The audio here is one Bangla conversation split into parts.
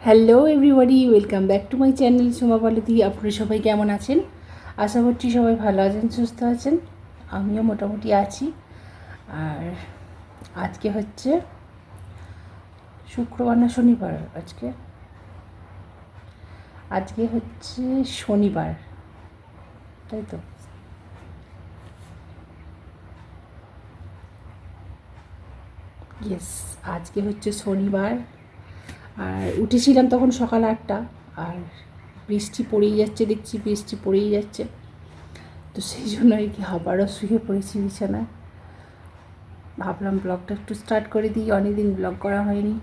Hello everybody, welcome back to my channel Soma Palti. আপনারা সবাই কেমন আছেন? আশা করছি সবাই ভালো আছেন, সুস্থ আছেন। আমিও মোটামুটি আছি। আর আজকে হচ্ছে শুক্রবার না শনিবার? আজকে হচ্ছে শনিবার, তাই তো? ইয়েস, আজকে হচ্ছে শনিবার। আর উঠেছিলাম তখন সকাল 8টা, আর বৃষ্টি পড়েই যাচ্ছে, দেখছি বৃষ্টি পড়েই যাচ্ছে। তো সেই জন্য আর কি আবারও শুয়ে পড়েছি বিছানায়। ভাবলাম ব্লগটা একটু স্টার্ট করে দিই, অনেকদিন ব্লগ করা হয়নি,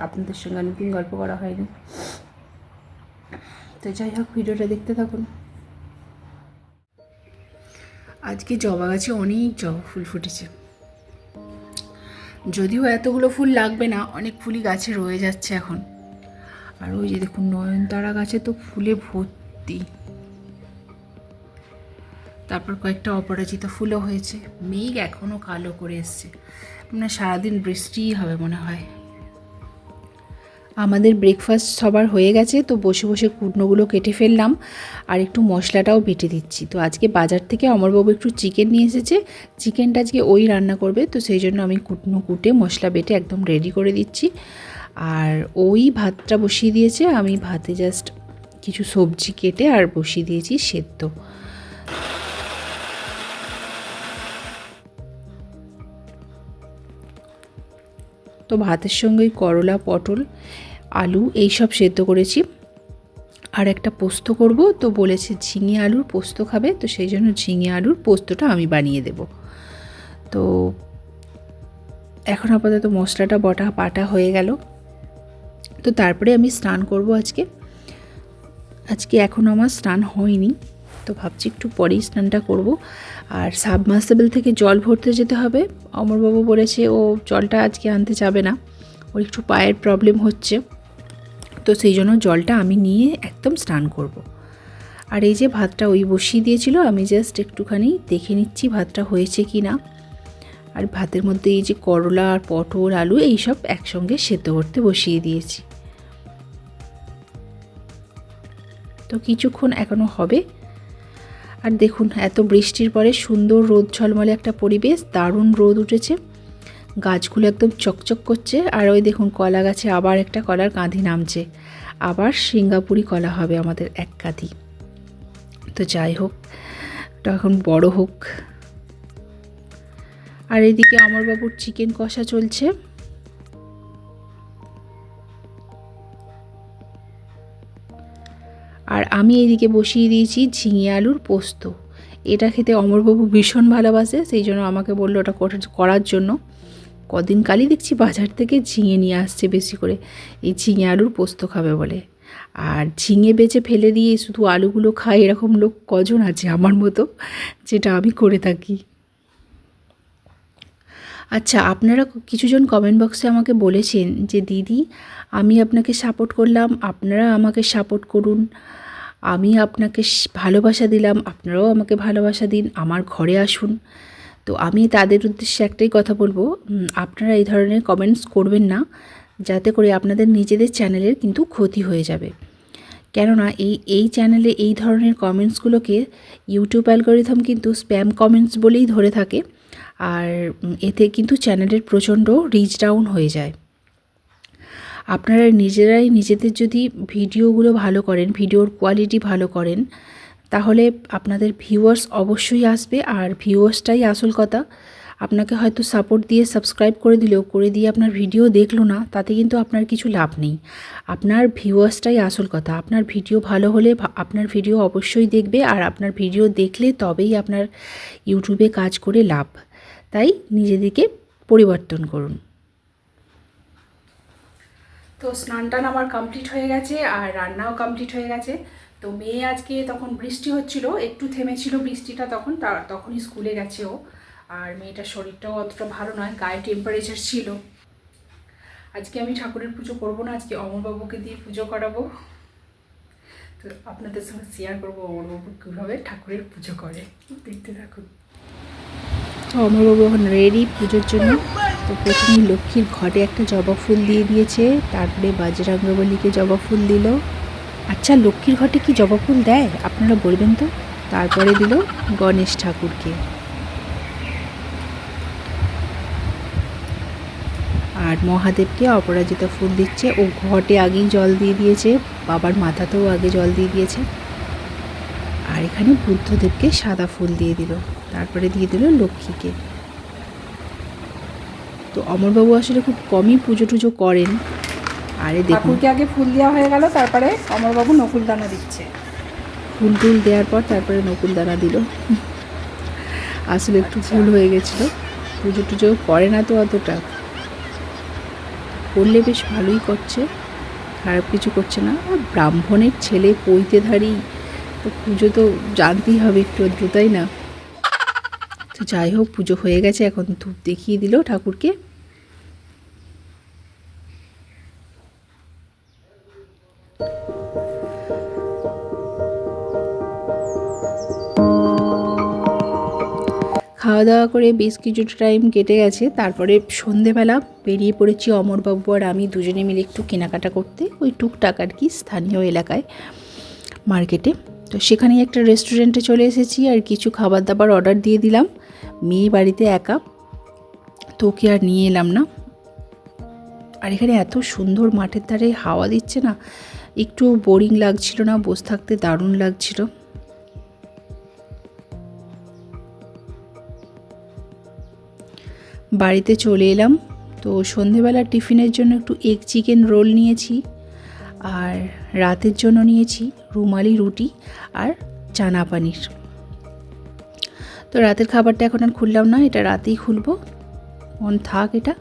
আপনাদের সঙ্গে অনেকদিন গল্প করা হয়নি। তো যাই হোক, ভিডিওটা দেখতে থাকুন। আজকে জবা গাছে অনেক জবা ফুল ফুটেছে, যদিও এতগুলো ফুল লাগবে না, অনেক ফুলই গাছে রয়ে যাচ্ছে এখন। আর ওই যে দেখুন, নয়নতারা গাছে তো ফুলে ভর্তি। তারপর কয়েকটা অপরাজিতা ফুলও হয়েছে। মেঘ এখনও কালো করে এসছে, মানে সারাদিন বৃষ্টিই হবে মনে হয়। আমাদের ব্রেকফাস্ট সবার হয়ে গেছে, তো বসে বসে কুটনোগুলো কেটে ফেললাম আর একটু মশলাটাও বেটে দিচ্ছি। তো আজকে বাজার থেকে অমরবাবু একটু চিকেন নিয়ে এসেছে, চিকেনটা আজকে ওই রান্না করবে, তো সেই জন্য আমি কুটনো কুটে মশলা বেটে একদম রেডি করে দিচ্ছি। আর ওই ভাতটা বসিয়ে দিয়েছে, আমি ভাতে জাস্ট কিছু সবজি কেটে আর বসিয়ে দিয়েছি সেদ্ধ। তো ভাতের সঙ্গে করলা, পটল, আলু এইসব সেদ্ধ করেছি। আর একটা পোস্ত করব, তো বলেছে ঝিঙে আলুর পোস্ত খাবে, তো সেই জন্য ঝিঙে আলুর পোস্তটা আমি বানিয়ে দেব। তো এখন আপাতত মশলাটা বাটা হয়ে গেল। তো তারপরে আমি স্নান করব আজকে এখনও আমার স্নান হয়নি, তো ভাবছি একটু পরেই স্নানটা করব। আর সাবমার্সিবল থেকে জল ভরতে যেতে হবে। অমরবাবু বলেছে ও জলটা আজকে আনতে যাবে না, ওর একটু পায়ের প্রবলেম হচ্ছে, তো সেই জন্য জলটা আমি নিয়ে একদম স্নান করব। আর এই যে ভাতটা ওই বসিয়ে দিয়েছিল, আমি জাস্ট একটুখানি দেখে নিচ্ছি ভাতটা হয়েছে কি না। আর ভাতের মধ্যে এই যে করলা আর পটল, আলু এইসব একসঙ্গে সেদ্ধ করতে বসিয়ে দিয়েছি। তো কিছুক্ষণ এখনও হবে। আর দেখুন, এত বৃষ্টির পরে সুন্দর রোদ ঝলমলে একটা পরিবেশ, দারুণ রোদ উঠেছে, গাছগুলো একদম চকচক করছে। আর ওই দেখুন, কলা গাছে আবার একটা কলার কাঁধি নামছে, আবার সিঙ্গাপুরি কলা হবে আমাদের এক কাঁধি। তো যাই হোক, ওটা এখন বড় হোক। আর এদিকে অমরবাবুর চিকেন কষা চলছে। আর আমি এইদিকে বসিয়ে দিয়েছি ঝিঙে আলুর পোস্ত। এটা খেতে অমরবাবু ভীষণ ভালোবাসে, সেই জন্য আমাকে বললো ওটা করার জন্য। কদিন কালই দেখছি বাজার থেকে ঝিঙে নিয়ে আসছে বেশি করে, এই ঝিঙে আলুর পোস্ত খাবে বলে। আর ঝিঙে বেচে ফেলে দিয়ে শুধু আলুগুলো খায়, এরকম লোক কজন আছে আমার মতো, যেটা আমি করে থাকি। আচ্ছা, আপনারা কিছুজন কমেন্ট বক্সে আমাকে বলেছেন যে দিদি, আমি আপনাকে সাপোর্ট করলাম, আপনারা আমাকে সাপোর্ট করুন, আমি আপনাকে ভালোবাসা দিলাম, আপনারাও আমাকে ভালোবাসা দিন, আমার ঘরে আসুন। তো আমি তাদের উদ্দেশ্যে একটাই কথা বলবো, আপনারা এই ধরনের কমেন্টস করবেন না, যাতে করে আপনাদের নিজেদের চ্যানেলের কিন্তু ক্ষতি হয়ে যাবে। কেননা এই চ্যানেলে এই ধরনের কমেন্টসগুলোকে ইউটিউব অ্যালগরিদম কিন্তু স্প্যাম কমেন্টস বলেই ধরে থাকে। আর এতে কিন্তু চ্যানেলের প্রচণ্ড রিচ ডাউন হয়ে যায়। আপনারা নিজেরাই নিজেদের যদি ভিডিওগুলো ভালো করেন, ভিডিওর কোয়ালিটি ভালো করেন, তাহলে আপনাদের ভিউয়ার্স অবশ্যই আসবে। আর ভিউয়ার্সটাই আসল কথা। আপনাকে হয়তো সাপোর্ট দিয়ে সাবস্ক্রাইব করে দিয়ে আপনার ভিডিও দেখলো না, তাতে কিন্তু আপনার কিছু লাভ নেই। আপনার ভিউয়ার্সটাই আসল কথা। আপনার ভিডিও ভালো হলে আপনার ভিডিও অবশ্যই দেখবে, আর আপনার ভিডিও দেখলে তবেই আপনার ইউটিউবে কাজ করে লাভ। তাই নিজেদেরকে পরিবর্তন করুন। তো স্নান টান আমার কমপ্লিট হয়ে গেছে, আর রান্নাও কমপ্লিট হয়ে গেছে। তো মেয়ে আজকে, তখন বৃষ্টি হচ্ছিল, একটু থেমেছিল বৃষ্টিটা, তখনই স্কুলে গেছে ও। আর মেয়েটার শরীরটাও অতটা ভালো নয়, গায়ে টেম্পারেচার ছিল। আজকে আমি ঠাকুরের পুজো করবো না, আজকে অমরবাবুকে দিয়ে পুজো করাবো। তো আপনাদের সঙ্গে শেয়ার করবো অমরবাবু কীভাবে ঠাকুরের পুজো করে, দেখতে থাকুন। অমরবাবু এখন রেডি পুজোর জন্য। তো প্রথমেই লক্ষ্মীর ঘটে একটা জবা ফুল দিয়ে দিয়েছে, তারপরে বাজরঙ্গবলীকে জবা ফুল দিল। আচ্ছা, লক্ষ্মীর ঘটে কি জবা ফুল দেয় আপনারা বলবেন তো? তারপরে দিল গণেশ ঠাকুরকে। আর মহাদেবকে অপরাজিতা ফুল দিচ্ছে। ও ঘটে আগেই জল দিয়ে দিয়েছে, বাবার মাথাতেও আগে জল দিয়ে দিয়েছে। আর এখানে বুদ্ধদেবকে সাদা ফুল দিয়ে দিল, তারপরে দিয়ে দিল লক্ষ্মীকে। তো অমরবাবু আসলে খুব কমই পুজো টুজো করেন। আরে ঠাকুরকে আগে ফুল দেওয়া হয়ে গেল, তারপরে অমরবাবু নকুলদানা দিচ্ছে। ফুল টুল দেওয়ার পর তারপরে নকুলদানা দিল। আসলে একটু ভুল হয়ে গেছিলো, পুজো টুজো করে না তো অতটা, করলে বেশ ভালোই করছে, খারাপ কিছু করছে না। আর ব্রাহ্মণের ছেলে পৈতেধারী, তো পুজো তো জানতেই হবে একটু আধটু, তাই না? তো যাই হোক, পুজো হয়ে গেছে, এখন ধূপ দেখিয়ে দিল ঠাকুরকে। খাওয়া দাওয়া করে বেশ কিছুটা টাইম কেটে গেছে। তারপরে সন্ধেবেলা বেরিয়ে পড়েছি অমরবাবু আর আমি দুজনে মিলে একটু কেনাকাটা করতে, ওই টুকটাক আর কি, স্থানীয় এলাকায় মার্কেটে। তো সেখানেই একটা রেস্টুরেন্টে চলে এসেছি আর কিছু খাবার দাবার অর্ডার দিয়ে দিলাম। মেয়ে বাড়িতে একা, তো ওকে আর নিয়ে এলাম না। আর এখানে এত সুন্দর মাঠের ধারে হাওয়া দিচ্ছে না, একটু বোরিং লাগছিল না, বসে থাকতে দারুণ লাগছিল। বাড়িতে চলে এলাম। তো সন্ধেবেলা টিফিনের জন্য একটু এগ চিকেন রোল নিয়েছি, আর রাতের জন্য নিয়েছি রুমালি রুটি আর চানা পানির। তো রাতের খাবারটা এখন আর খুললাম না, এটা রাতেই খুলবো, থাক এটা,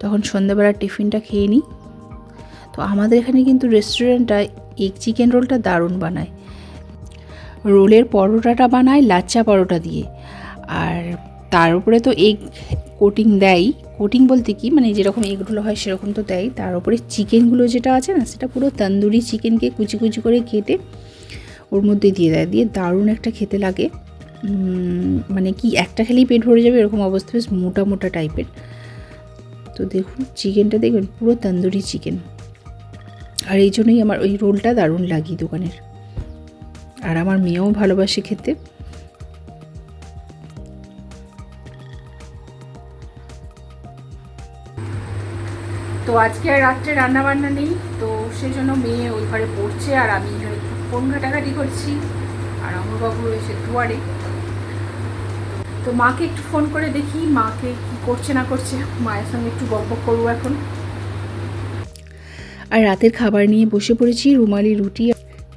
তখন সন্ধেবেলার টিফিনটা খেয়ে নিই। তো আমাদের এখানে কিন্তু রেস্টুরেন্টটা এগ চিকেন রোলটা দারুণ বানায়। রোলের পরোটাটা বানায় লাচ্চা পরোটা দিয়ে, আর তার উপরে তো এগ কোটিং দেয়। কোটিং বলতে কি, মানে যেরকম এগগুলো হয় সেরকম তো দেয়, তার উপরে চিকেনগুলো যেটা আছে না, সেটা পুরো তন্দুরি চিকেনকে কুচি কুচি করে কেটে ওর মধ্যে দিয়ে দেয়, দিয়ে দারুণ একটা খেতে লাগে। মানে কি, একটা খেলেই পেট ভরে যাবে এরকম অবস্থা, বেশ মোটা মোটা টাইপের। তো দেখুন চিকেনটা, দেখবেন পুরো তন্দুরি চিকেন, আর এই জন্যই আমার ওই রোলটা দারুণ লাগে দোকানের। আর আমার মেয়েও ভালোবাসে খেতে। তো আজকে আর রাত্রে রান্না বান্না নেই, তো সেই জন্য মেয়ে ওই ঘরে পড়ছে আর আমি এখানে ফোন ঘাটাঘাটি করছি, আর অমরবাবু এসে দুয়ারে। তো মাকে একটু ফোন করে দেখি মাকে কি করছে না করছে, মায়ের সঙ্গে একটু গল্প করবো এখন। আর রাতের খাবার নিয়ে বসে পড়েছি, রুমালি রুটি,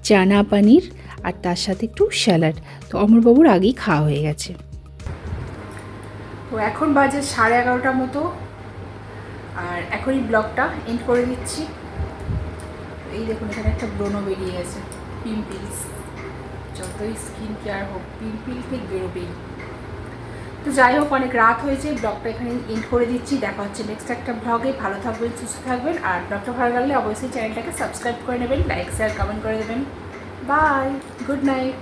চানা পানির, আর তার সাথে একটু স্যালাড। তো অমরবাবুর আগেই খাওয়া হয়ে গেছে। তো এখন বাজে 11:30 মতো, আর এখনই ব্লগটা এন্ড করে দিচ্ছি। এই দেখুন এখানে একটা ব্রণ বেরিয়ে গেছে, পিম্পলস, যতই স্কিন কেয়ার হোক পিম্পল ঠিক বেরোবেই। তো যাই হোক, অনেক রাত হয়েছে, ব্লগটা এখানে এন্ড করে দিচ্ছি। দেখা হচ্ছে নেক্সট একটা ব্লগে। ভালো থাকবেন, সুস্থ থাকবেন, আর ব্লগটা ভালো লাগলে অবশ্যই চ্যানেলটাকে সাবস্ক্রাইব করে নেবেন, লাইক শেয়ার কমেন্ট করে দেবেন। Bye, good night.